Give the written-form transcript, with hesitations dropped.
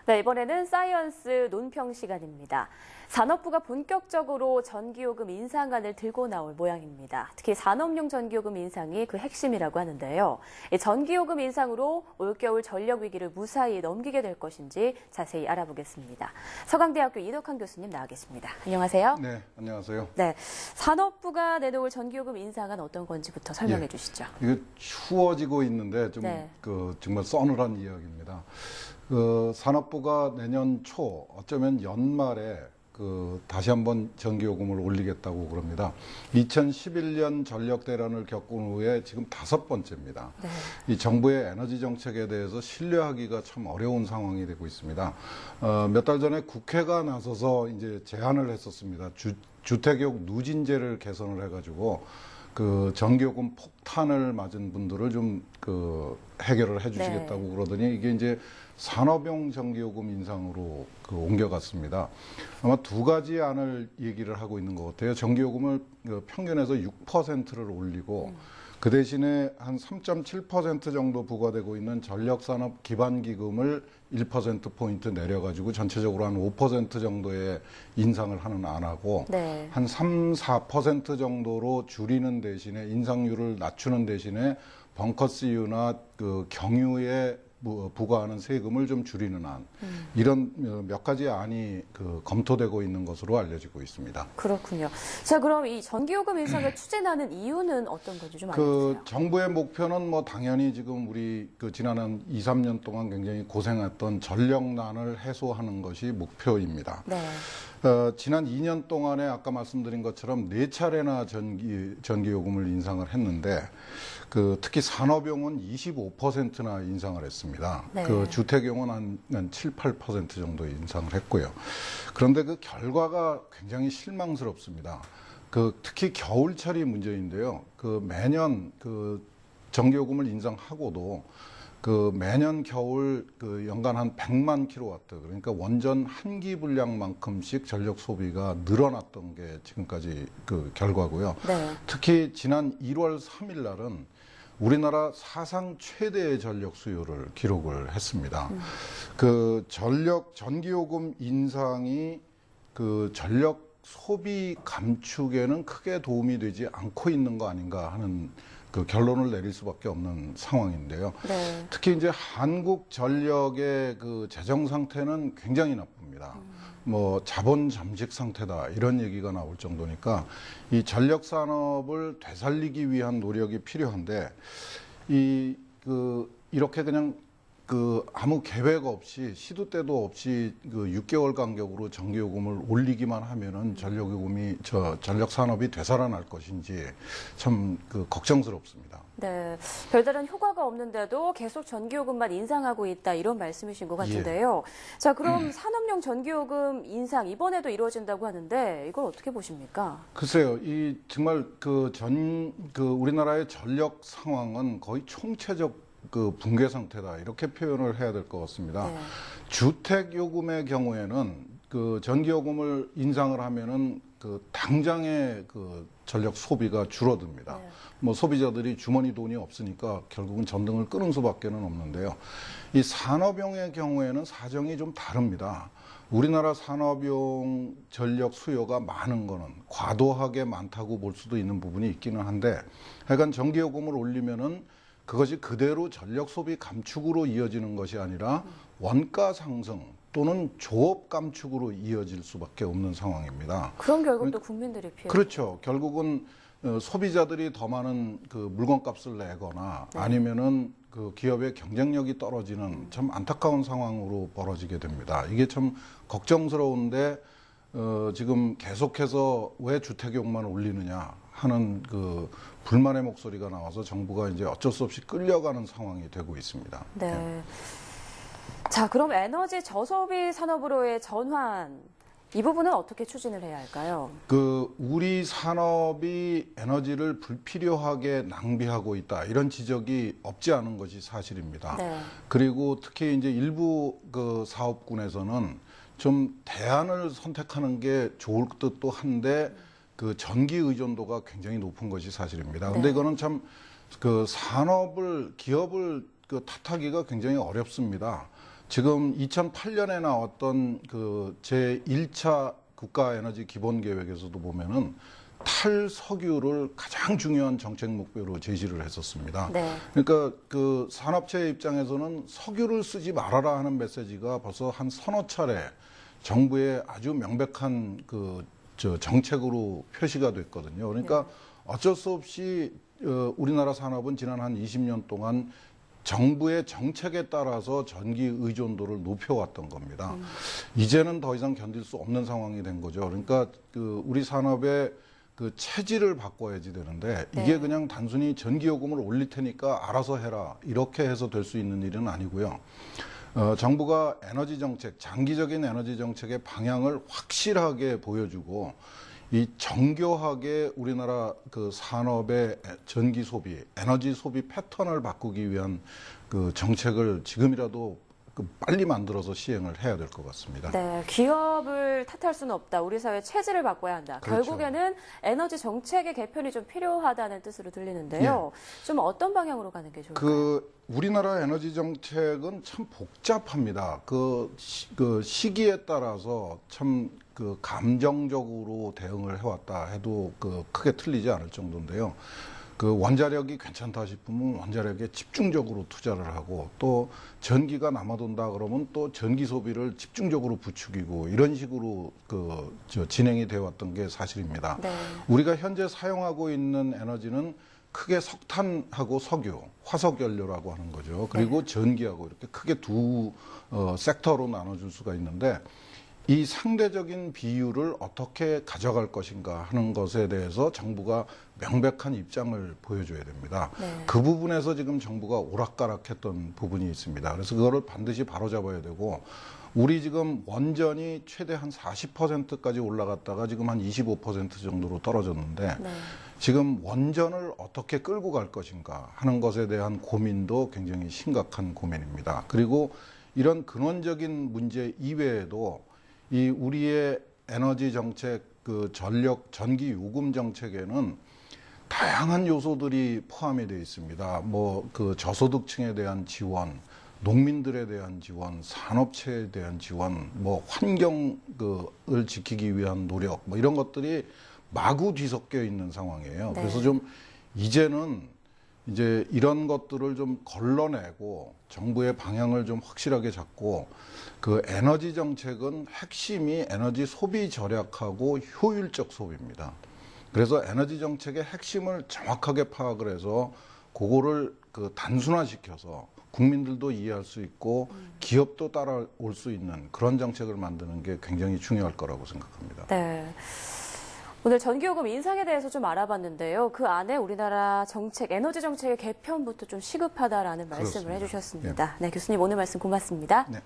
네, 이번에는 사이언스 논평 시간입니다. 산업부가 본격적으로 전기요금 인상안을 들고 나올 모양입니다. 특히 산업용 전기요금 인상이 그 핵심이라고 하는데요. 이 전기요금 인상으로 올겨울 전력 위기를 무사히 넘기게 될 것인지 자세히 알아보겠습니다. 서강대학교 이덕환 교수님 나와 계십니다. 안녕하세요. 네, 안녕하세요. 네, 산업부가 내놓을 전기요금 인상은 어떤 건지부터 설명해 주시죠. 이거 추워지고 있는데 좀 네. 정말 서늘한 이야기입니다. 산업부가 내년 초 어쩌면 연말에 다시 한번 전기요금을 올리겠다고 그럽니다. 2011년 전력 대란을 겪은 후에 지금 5번째입니다. 네. 이 정부의 에너지 정책에 대해서 신뢰하기가 참 어려운 상황이 되고 있습니다. 몇 달 전에 국회가 나서서 이제 제안을 했었습니다. 주택용 누진제를 개선을 해가지고 전기요금 폭탄을 맞은 분들을 좀 해결을 해주시겠다고 네. 그러더니 이게 이제 산업용 전기요금 인상으로 옮겨갔습니다. 아마 두 가지 안을 얘기를 하고 있는 것 같아요. 전기요금을 평균에서 6%를 올리고 그 대신에 한 3.7% 정도 부과되고 있는 전력산업 기반기금을 1%포인트 내려가지고 전체적으로 한 5% 정도의 인상을 하는 안하고 네. 한 3, 4% 정도로 줄이는 대신에 인상률을 낮추는 대신에 벙커스유나 경유에 부과하는 세금을 좀 줄이는 안, 이런 몇 가지 안이 검토되고 있는 것으로 알려지고 있습니다. 그렇군요. 자, 그럼 이 전기요금 인상을 추진하는 이유는 어떤 건지 좀 알려주세요. 정부의 목표는 당연히 지금 우리 지난 한 2, 3년 동안 굉장히 고생했던 전력난을 해소하는 것이 목표입니다. 네. 지난 2년 동안에 아까 말씀드린 것처럼 4차례나 전기요금을 인상을 했는데 특히 산업용은 25%나 인상을 했습니다. 네. 주택용은 한 7, 8% 정도 인상을 했고요. 그런데 그 결과가 굉장히 실망스럽습니다. 특히 겨울철이 문제인데요. 매년 전기요금을 인상하고도 매년 겨울 연간 한 100만 킬로와트, 그러니까 원전 한 기 분량만큼씩 전력 소비가 늘어났던 게 지금까지 결과고요. 네. 특히 지난 1월 3일 날은 우리나라 사상 최대의 전력 수요를 기록을 했습니다. 전기요금 인상이 전력 소비 감축에는 크게 도움이 되지 않고 있는 거 아닌가 하는 결론을 내릴 수밖에 없는 상황인데요. 네. 특히 이제 한국전력의 재정 상태는 굉장히 나쁩니다. 자본 잠식 상태다 이런 얘기가 나올 정도니까 이 전력 산업을 되살리기 위한 노력이 필요한데 이렇게 그냥 아무 계획 없이 시도 때도 없이 6개월 간격으로 전기요금을 올리기만 하면은 전력 산업이 되살아날 것인지 참 걱정스럽습니다. 네, 별다른 효과가 없는데도 계속 전기요금만 인상하고 있다 이런 말씀이신 것 같은데요. 예. 자, 그럼 산업용 전기요금 인상 이번에도 이루어진다고 하는데 이걸 어떻게 보십니까? 글쎄요, 정말 우리나라의 전력 상황은 거의 총체적 붕괴 상태다 이렇게 표현을 해야 될 것 같습니다. 네. 주택요금의 경우에는 전기요금을 인상을 하면은 당장의 전력 소비가 줄어듭니다. 네. 소비자들이 주머니 돈이 없으니까 결국은 전등을 끄는 수밖에는 없는데요. 이 산업용의 경우에는 사정이 좀 다릅니다. 우리나라 산업용 전력 수요가 많은 거는 과도하게 많다고 볼 수도 있는 부분이 있기는 한데, 하여간 전기요금을 올리면은 그것이 그대로 전력 소비 감축으로 이어지는 것이 아니라 원가 상승 또는 조업 감축으로 이어질 수밖에 없는 상황입니다. 그런 결국도 국민들이 피해. 그렇죠. 결국은 소비자들이 더 많은 물건값을 내거나 네. 아니면은 기업의 경쟁력이 떨어지는 참 안타까운 상황으로 벌어지게 됩니다. 이게 참 걱정스러운데 지금 계속해서 왜 주택용만 올리느냐 하는 불만의 목소리가 나와서 정부가 이제 어쩔 수 없이 끌려가는 상황이 되고 있습니다. 네. 네. 자, 그럼 에너지 저소비 산업으로의 전환 이 부분은 어떻게 추진을 해야 할까요? 우리 산업이 에너지를 불필요하게 낭비하고 있다 이런 지적이 없지 않은 것이 사실입니다. 네. 그리고 특히 이제 일부 사업군에서는 좀 대안을 선택하는 게 좋을 듯도 한데 전기 의존도가 굉장히 높은 것이 사실입니다. 근데 네. 이거는 참 기업을 탓하기가 굉장히 어렵습니다. 지금 2008년에 나왔던 그 제1차 국가에너지 기본계획에서도 보면은 탈석유를 가장 중요한 정책 목표로 제시를 했었습니다. 네. 그러니까 그 산업체 입장에서는 석유를 쓰지 말아라 하는 메시지가 벌써 한 서너 차례 정부의 아주 명백한 정책으로 표시가 됐거든요. 그러니까 어쩔 수 없이 우리나라 산업은 지난 한 20년 동안 정부의 정책에 따라서 전기 의존도를 높여왔던 겁니다. 이제는 더 이상 견딜 수 없는 상황이 된 거죠. 그러니까 우리 산업의 그 체질을 바꿔야지 되는데 이게 그냥 단순히 전기요금을 올릴 테니까 알아서 해라 이렇게 해서 될 수 있는 일은 아니고요. 정부가 에너지 정책, 장기적인 에너지 정책의 방향을 확실하게 보여주고 이 정교하게 우리나라 그 산업의 전기 소비, 에너지 소비 패턴을 바꾸기 위한 그 정책을 지금이라도 빨리 만들어서 시행을 해야 될 것 같습니다. 네, 기업을 탓할 수는 없다. 우리 사회 체질을 바꿔야 한다. 그렇죠. 결국에는 에너지 정책의 개편이 좀 필요하다는 뜻으로 들리는데요. 좀 어떤 방향으로 가는 게 좋을까요? 우리나라 에너지 정책은 참 복잡합니다. 그 시기에 따라서 참 감정적으로 대응을 해왔다 해도 크게 틀리지 않을 정도인데요. 원자력이 괜찮다 싶으면 원자력에 집중적으로 투자를 하고 또 전기가 남아돈다 그러면 또 전기 소비를 집중적으로 부추기고 이런 식으로 진행이 되어 왔던 게 사실입니다. 네. 우리가 현재 사용하고 있는 에너지는 크게 석탄하고 석유, 화석연료라고 하는 거죠. 그리고 전기하고 이렇게 크게 두 섹터로 나눠줄 수가 있는데 이 상대적인 비율을 어떻게 가져갈 것인가 하는 것에 대해서 정부가 명백한 입장을 보여줘야 됩니다. 네. 그 부분에서 지금 정부가 오락가락했던 부분이 있습니다. 그래서 그거를 반드시 바로잡아야 되고 우리 지금 원전이 최대 한 40%까지 올라갔다가 지금 한 25% 정도로 떨어졌는데 지금 원전을 어떻게 끌고 갈 것인가 하는 것에 대한 고민도 굉장히 심각한 고민입니다. 그리고 이런 근원적인 문제 이외에도 이 우리의 에너지 정책, 전기 요금 정책에는 다양한 요소들이 포함이 되어 있습니다. 저소득층에 대한 지원, 농민들에 대한 지원, 산업체에 대한 지원, 환경을 지키기 위한 노력, 이런 것들이 마구 뒤섞여 있는 상황이에요. 네. 그래서 좀 이제는 이제 이런 것들을 좀 걸러내고 정부의 방향을 좀 확실하게 잡고 에너지 정책은 핵심이 에너지 소비 절약하고 효율적 소비입니다. 그래서 에너지 정책의 핵심을 정확하게 파악을 해서 그거를 단순화시켜서 국민들도 이해할 수 있고 기업도 따라올 수 있는 그런 정책을 만드는 게 굉장히 중요할 거라고 생각합니다. 네. 오늘 전기요금 인상에 대해서 좀 알아봤는데요. 그 안에 우리나라 정책, 에너지 정책의 개편부터 좀 시급하다라는 말씀을 그렇습니다. 해주셨습니다. 네, 교수님 오늘 말씀 고맙습니다. 네.